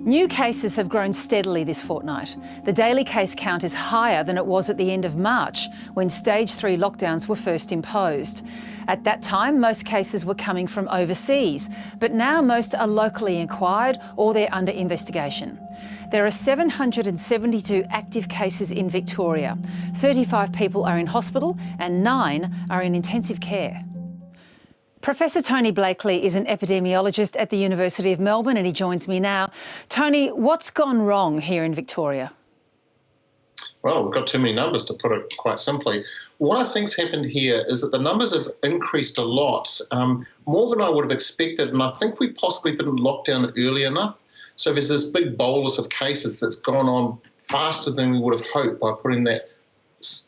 New cases have grown steadily this fortnight. The daily case count is higher than it was at the end of March, when stage 3 lockdowns were first imposed. At that time, most cases were coming from overseas, but now most are locally inquired or they're under investigation. There are 772 active cases in Victoria. 35 people are in hospital and 9 are in intensive care. Professor Tony Blakely is an epidemiologist at the University of Melbourne and he joins me now. Tony, what's gone wrong here in Victoria? Well, we've got too many numbers, to put it quite simply. What I think's happened here is that the numbers have increased a lot, more than I would have expected, and I think we possibly didn't lock down early enough. So there's this big bolus of cases that's gone on faster than we would have hoped by putting that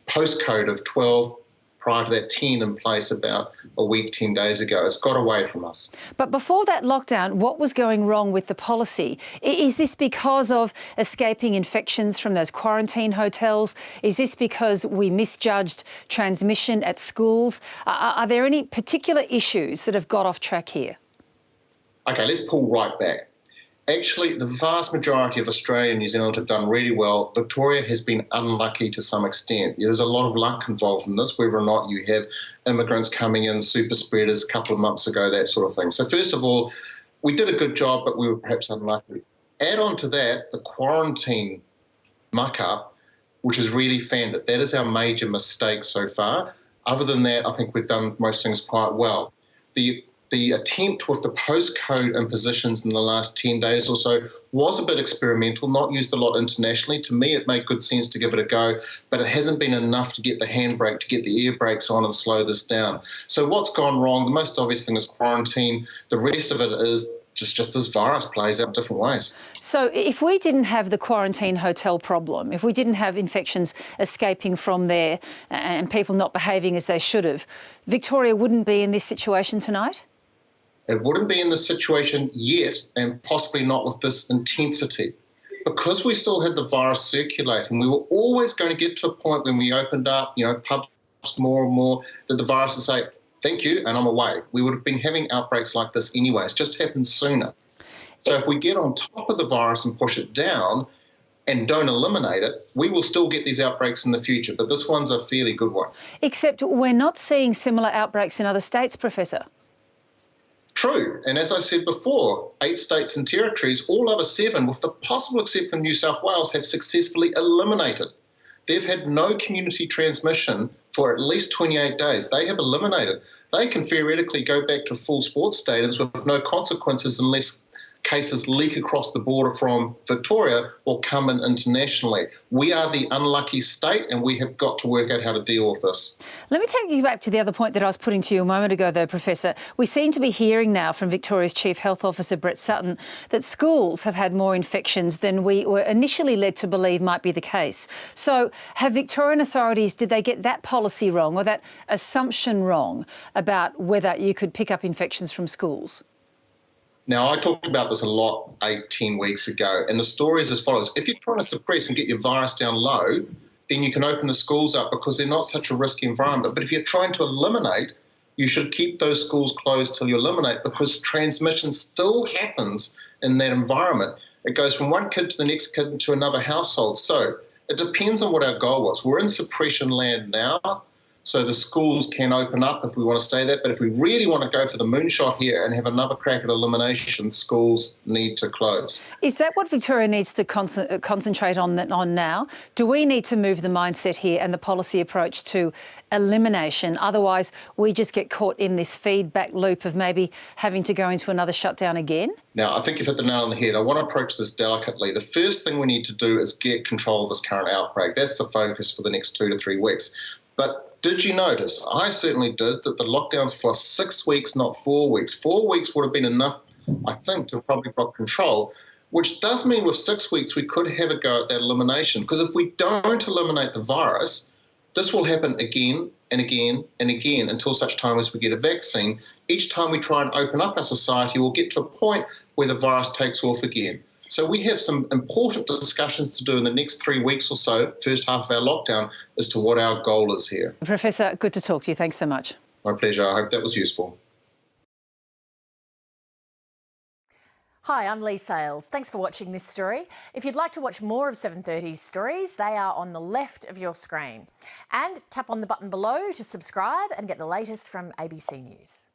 postcode of 12 prior to that 10 in place about a week, 10 days ago. It's got away from us. But before that lockdown, what was going wrong with the policy? Is this because of escaping infections from those quarantine hotels? Is this because we misjudged transmission at schools? Are there any particular issues that have got off track here? OK, let's pull right back. Actually, the vast majority of Australia and New Zealand have done really well. Victoria has been unlucky to some extent. There's a lot of luck involved in this, whether or not you have immigrants coming in, super spreaders a couple of months ago, that sort of thing. So first of all, we did a good job, but we were perhaps unlucky. Add on to that the quarantine muck-up, which has really fanned it. That is our major mistake so far. Other than that, I think we've done most things quite well. The attempt with the postcode impositions in the last 10 days or so was a bit experimental, not used a lot internationally. To me, it made good sense to give it a go, but it hasn't been enough to get the handbrake, to get the air brakes on and slow this down. So what's gone wrong? The most obvious thing is quarantine. The rest of it is just this virus plays out in different ways. So if we didn't have the quarantine hotel problem, if we didn't have infections escaping from there and people not behaving as they should have, Victoria wouldn't be in this situation tonight? It wouldn't be in this situation yet, and possibly not with this intensity. Because we still had the virus circulating, we were always going to get to a point when we opened up, pubs more and more, that the virus would say, thank you, and I'm away. We would have been having outbreaks like this anyway. It's just happened sooner. So if we get on top of the virus and push it down and don't eliminate it, we will still get these outbreaks in the future. But this one's a fairly good one. Except we're not seeing similar outbreaks in other states, Professor. True, and as I said before, 8 states and territories, all other 7, with the possible exception of New South Wales, have successfully eliminated. They've had no community transmission for at least 28 days. They have eliminated. They can theoretically go back to full sports stadiums with no consequences unless cases leak across the border from Victoria or come in internationally. We are the unlucky state and we have got to work out how to deal with this. Let me take you back to the other point that I was putting to you a moment ago though, Professor. We seem to be hearing now from Victoria's Chief Health Officer, Brett Sutton, that schools have had more infections than we were initially led to believe might be the case. So have Victorian authorities, did they get that policy wrong or that assumption wrong about whether you could pick up infections from schools? Now, I talked about this a lot 10 weeks ago, and the story is as follows. If you're trying to suppress and get your virus down low, then you can open the schools up because they're not such a risky environment. But if you're trying to eliminate, you should keep those schools closed till you eliminate, because transmission still happens in that environment. It goes from one kid to the next kid to another household. So it depends on what our goal was. We're in suppression land now. So the schools can open up if we want to stay there. But if we really want to go for the moonshot here and have another crack at elimination, schools need to close. Is that what Victoria needs to concentrate on now? Do we need to move the mindset here and the policy approach to elimination? Otherwise, we just get caught in this feedback loop of maybe having to go into another shutdown again? Now, I think you've hit the nail on the head. I want to approach this delicately. The first thing we need to do is get control of this current outbreak. That's the focus for the next 2 to 3 weeks. But did you notice, I certainly did, that the lockdowns for 6 weeks, not 4 weeks. 4 weeks would have been enough, I think, to probably got control, which does mean with 6 weeks we could have a go at that elimination. Because if we don't eliminate the virus, this will happen again and again and again until such time as we get a vaccine. Each time we try and open up our society, we'll get to a point where the virus takes off again. So we have some important discussions to do in the next 3 weeks or so, first half of our lockdown, as to what our goal is here. Professor, good to talk to you. Thanks so much. My pleasure. I hope that was useful. Hi, I'm Lee Sales. Thanks for watching this story. If you'd like to watch more of 7:30's stories, they are on the left of your screen. And tap on the button below to subscribe and get the latest from ABC News.